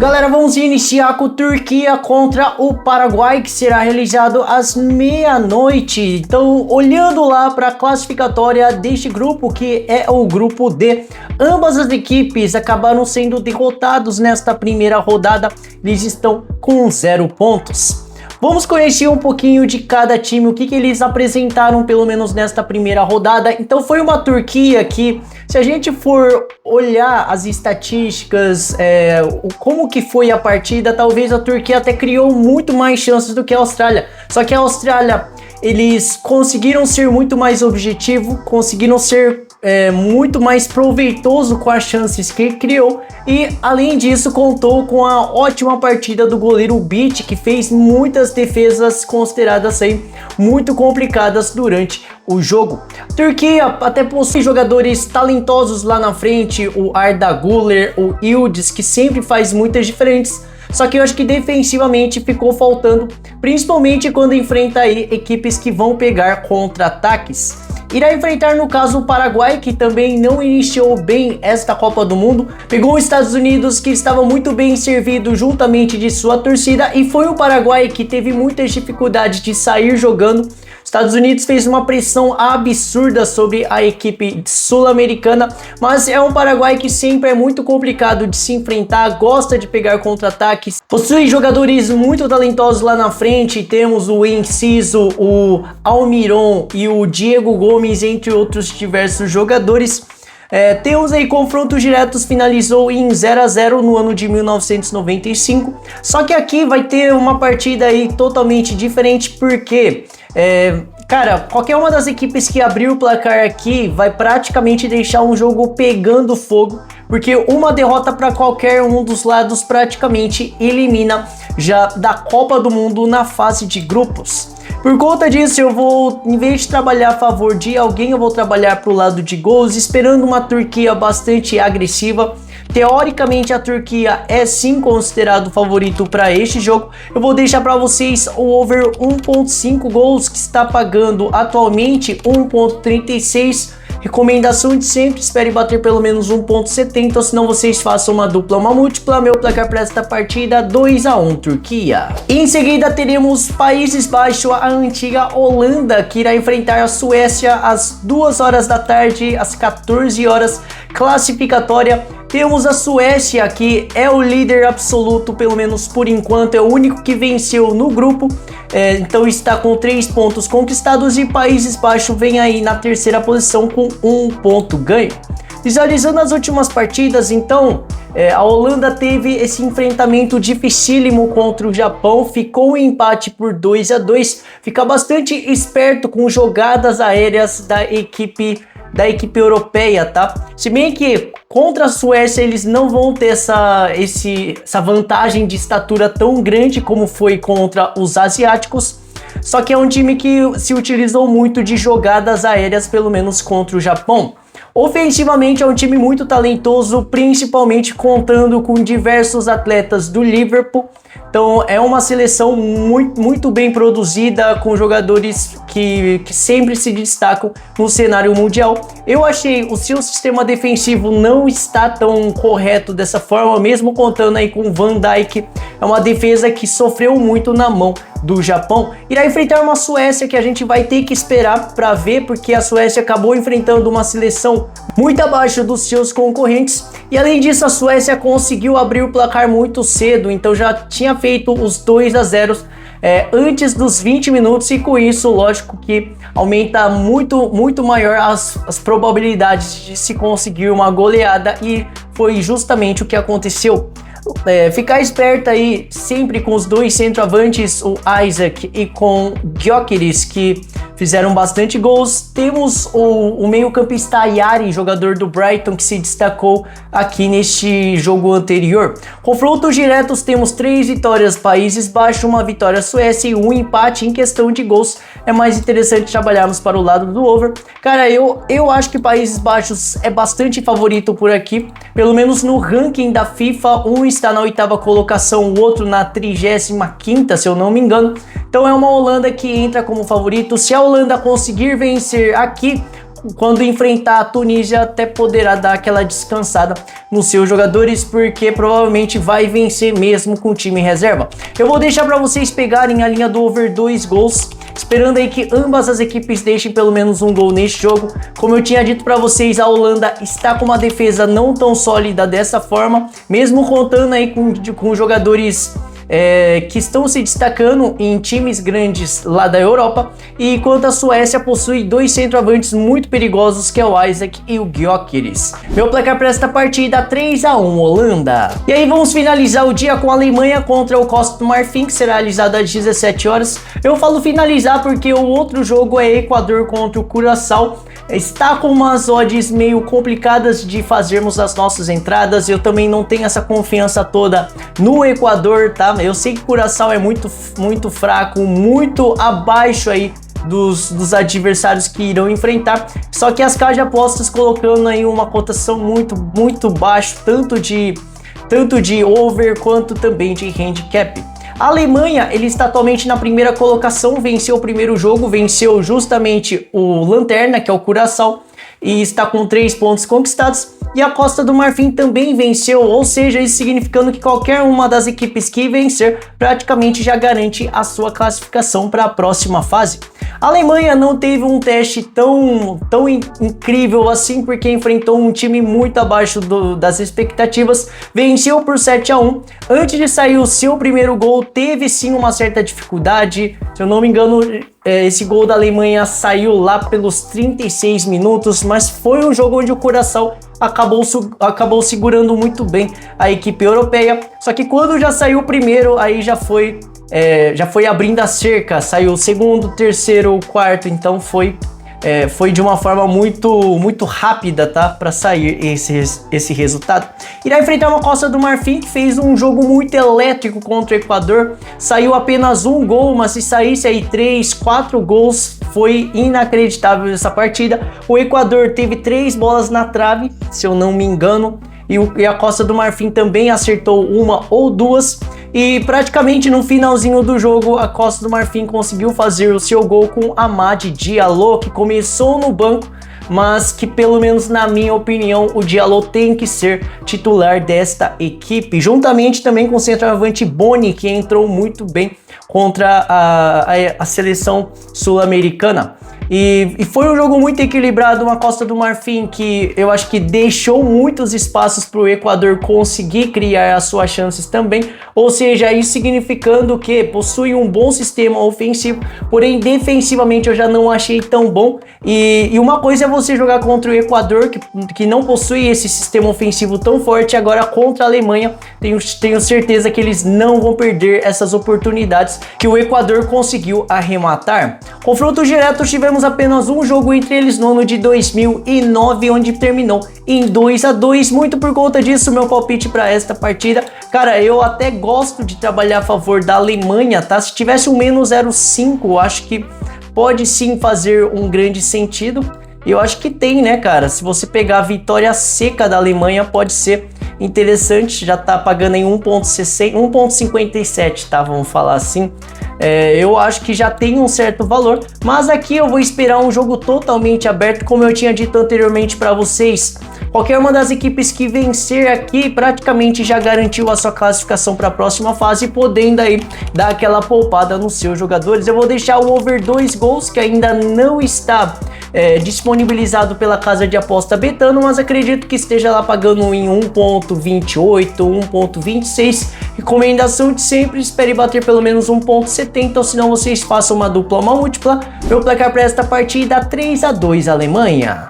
Galera, vamos iniciar com Turquia contra o Paraguai, que será realizado às meia-noite. Então, olhando lá para a classificatória deste grupo, que é o grupo D, ambas as equipes acabaram sendo derrotados nesta primeira rodada. Eles estão com 0 pontos. Vamos conhecer um pouquinho de cada time, o que eles apresentaram pelo menos nesta primeira rodada. Então foi uma Turquia que, se a gente for olhar as estatísticas, como que foi a partida, talvez a Turquia até criou muito mais chances do que a Austrália. Só que a Austrália, eles conseguiram ser muito mais objetivo, conseguiram ser muito mais proveitoso com as chances que criou, e além disso contou com a ótima partida do goleiro Beach, que fez muitas defesas consideradas aí muito complicadas durante o jogo. Turquia até possui jogadores talentosos lá na frente, o Arda Güler, o Yildiz, que sempre faz muitas diferentes. Só que eu acho que defensivamente ficou faltando, principalmente quando enfrenta aí equipes que vão pegar contra-ataques. Irá enfrentar, no caso, o Paraguai, que também não iniciou bem esta Copa do Mundo. Pegou os Estados Unidos, que estava muito bem servido juntamente de sua torcida, e foi o Paraguai que teve muitas dificuldades de sair jogando. Estados Unidos fez uma pressão absurda sobre a equipe sul-americana, mas é um Paraguai que sempre é muito complicado de se enfrentar, gosta de pegar contra-ataques, possui jogadores muito talentosos lá na frente. Temos o Enciso, o Almiron e o Diego Gomes, entre outros diversos jogadores. Temos aí confrontos diretos, finalizou em 0 a 0 no ano de 1995, só que aqui vai ter uma partida aí totalmente diferente, porque cara, qualquer uma das equipes que abrir o placar aqui vai praticamente deixar um jogo pegando fogo, porque uma derrota para qualquer um dos lados praticamente elimina já da Copa do Mundo na fase de grupos. Por conta disso, eu vou, em vez de trabalhar a favor de alguém, eu vou trabalhar para o lado de gols, esperando uma Turquia bastante agressiva. Teoricamente, a Turquia é sim considerado favorito para este jogo. Eu vou deixar para vocês o over 1.5 gols, que está pagando atualmente 1.36. Recomendação de sempre, espere bater pelo menos 1.70, senão vocês façam uma dupla, uma múltipla. Meu placar para esta partida, 2 a 1 Turquia. Em seguida teremos Países Baixos, a antiga Holanda, que irá enfrentar a Suécia às 2 horas da tarde, às 14 horas, classificatória. Temos a Suécia, que é o líder absoluto, pelo menos por enquanto, é o único que venceu no grupo, então está com 3 pontos conquistados, e Países Baixos vem aí na terceira posição com 1 ponto ganho. Visualizando as últimas partidas, então, a Holanda teve esse enfrentamento dificílimo contra o Japão, ficou em empate por 2 a 2, fica bastante esperto com jogadas aéreas da equipe europeia, tá? Se bem que contra a Suécia eles não vão ter essa vantagem de estatura tão grande como foi contra os asiáticos, só que é um time que se utilizou muito de jogadas aéreas, pelo menos contra o Japão. Ofensivamente é um time muito talentoso, principalmente contando com diversos atletas do Liverpool. Então é uma seleção muito bem produzida, com jogadores que sempre se destacam no cenário mundial. Eu achei o seu sistema defensivo não está tão correto dessa forma, mesmo contando aí com Van Dijk. É uma defesa que sofreu muito na mão do Japão. Irá enfrentar uma Suécia que a gente vai ter que esperar para ver, porque a Suécia acabou enfrentando uma seleção muito abaixo dos seus concorrentes, e além disso a Suécia conseguiu abrir o placar muito cedo, então já tinha feito os 2 a 0 antes dos 20 minutos, e com isso, lógico que aumenta muito maior as probabilidades de se conseguir uma goleada, e foi justamente o que aconteceu. Ficar esperto aí sempre com os dois centroavantes, o Isaac e com Gyökeres, que fizeram bastante gols. Temos o meio-campista Yari, jogador do Brighton, que se destacou aqui neste jogo anterior. Confrontos diretos, temos 3 vitórias Países Baixos, 1 vitória Suécia e 1 empate. Em questão de gols, é mais interessante trabalharmos para o lado do over. Cara, eu acho que Países Baixos é bastante favorito por aqui, pelo menos no ranking da FIFA. Um está na 8ª colocação, o outro na 35ª, se eu não me engano. Então é uma Holanda que entra como favorito. Se a Holanda conseguir vencer aqui, quando enfrentar a Tunísia até poderá dar aquela descansada nos seus jogadores, porque provavelmente vai vencer mesmo com o time reserva. Eu vou deixar para vocês pegarem a linha do over 2 gols, esperando aí que ambas as equipes deixem pelo menos um gol neste jogo. Como eu tinha dito para vocês, a Holanda está com uma defesa não tão sólida dessa forma, mesmo contando aí com jogadores que estão se destacando em times grandes lá da Europa, e enquanto a Suécia possui dois centroavantes muito perigosos, que é o Isaac e o Gyökeres. Meu placar para esta partida: 3-1 Holanda. E aí vamos finalizar o dia com a Alemanha contra o Costa do Marfim, que será realizado às 17 horas. Eu falo finalizar porque o outro jogo é Equador contra o Curaçao. Está com umas odds meio complicadas de fazermos as nossas entradas. Eu também não tenho essa confiança toda no Equador, tá? Eu sei que o Curaçao é muito fraco, muito abaixo aí dos adversários que irão enfrentar. Só que as casas de apostas colocando aí uma cotação muito baixo, tanto de over quanto também de handicap. A Alemanha, ele está atualmente na primeira colocação, venceu o primeiro jogo, venceu justamente o Lanterna, que é o Curaçao, e está com 3 pontos conquistados. E a Costa do Marfim também venceu, ou seja, isso significando que qualquer uma das equipes que vencer praticamente já garante a sua classificação para a próxima fase. A Alemanha não teve um teste tão incrível assim, porque enfrentou um time muito abaixo das expectativas, venceu por 7-1. Antes de sair o seu primeiro gol, teve sim uma certa dificuldade. Se eu não me engano, esse gol da Alemanha saiu lá pelos 36 minutos, mas foi um jogo onde o Curaçao acabou segurando muito bem a equipe europeia. Só que quando já saiu o primeiro, aí já foi abrindo a cerca, saiu o segundo, terceiro, quarto, então foi de uma forma muito rápida, tá? Para sair esse resultado. Irá enfrentar uma Costa do Marfim que fez um jogo muito elétrico contra o Equador. Saiu apenas um gol, mas se saísse aí 3, 4 gols, foi inacreditável essa partida. O Equador teve 3 bolas na trave, se eu não me engano, e a Costa do Marfim também acertou uma ou duas. E praticamente no finalzinho do jogo, a Costa do Marfim conseguiu fazer o seu gol com Amad Diallo, que começou no banco, mas que, pelo menos na minha opinião, o Diallo tem que ser titular desta equipe, juntamente também com o centroavante Boni, que entrou muito bem contra a seleção sul-americana. E foi um jogo muito equilibrado, uma Costa do Marfim que eu acho que deixou muitos espaços para o Equador conseguir criar as suas chances também, ou seja, isso significando que possui um bom sistema ofensivo, porém defensivamente eu já não achei tão bom. E uma coisa é você jogar contra o Equador, que não possui esse sistema ofensivo tão forte, agora contra a Alemanha, tenho certeza que eles não vão perder essas oportunidades que o Equador conseguiu arrematar. Confronto direto, tivemos apenas um jogo entre eles no ano de 2009, onde terminou em 2-2, muito por conta disso meu palpite para esta partida. Cara, eu até gosto de trabalhar a favor da Alemanha, tá? Se tivesse um menos 0,5, acho que pode sim fazer um grande sentido. E eu acho que tem, né, cara? Se você pegar a vitória seca da Alemanha, pode ser interessante. Já tá pagando em 1,57, tá? Vamos falar assim. Eu acho que já tem um certo valor, mas aqui eu vou esperar um jogo totalmente aberto, como eu tinha dito anteriormente para vocês. Qualquer uma das equipes que vencer aqui praticamente já garantiu a sua classificação para a próxima fase, podendo aí dar aquela poupada nos seus jogadores. Eu vou deixar o over 2 gols, que ainda não está disponibilizado pela casa de aposta Betano, mas acredito que esteja lá pagando em 1,28, 1,26. Recomendação de sempre, espere bater pelo menos 1,70, ou senão vocês façam uma dupla ou uma múltipla. Meu placar para esta partida: 3-2 Alemanha.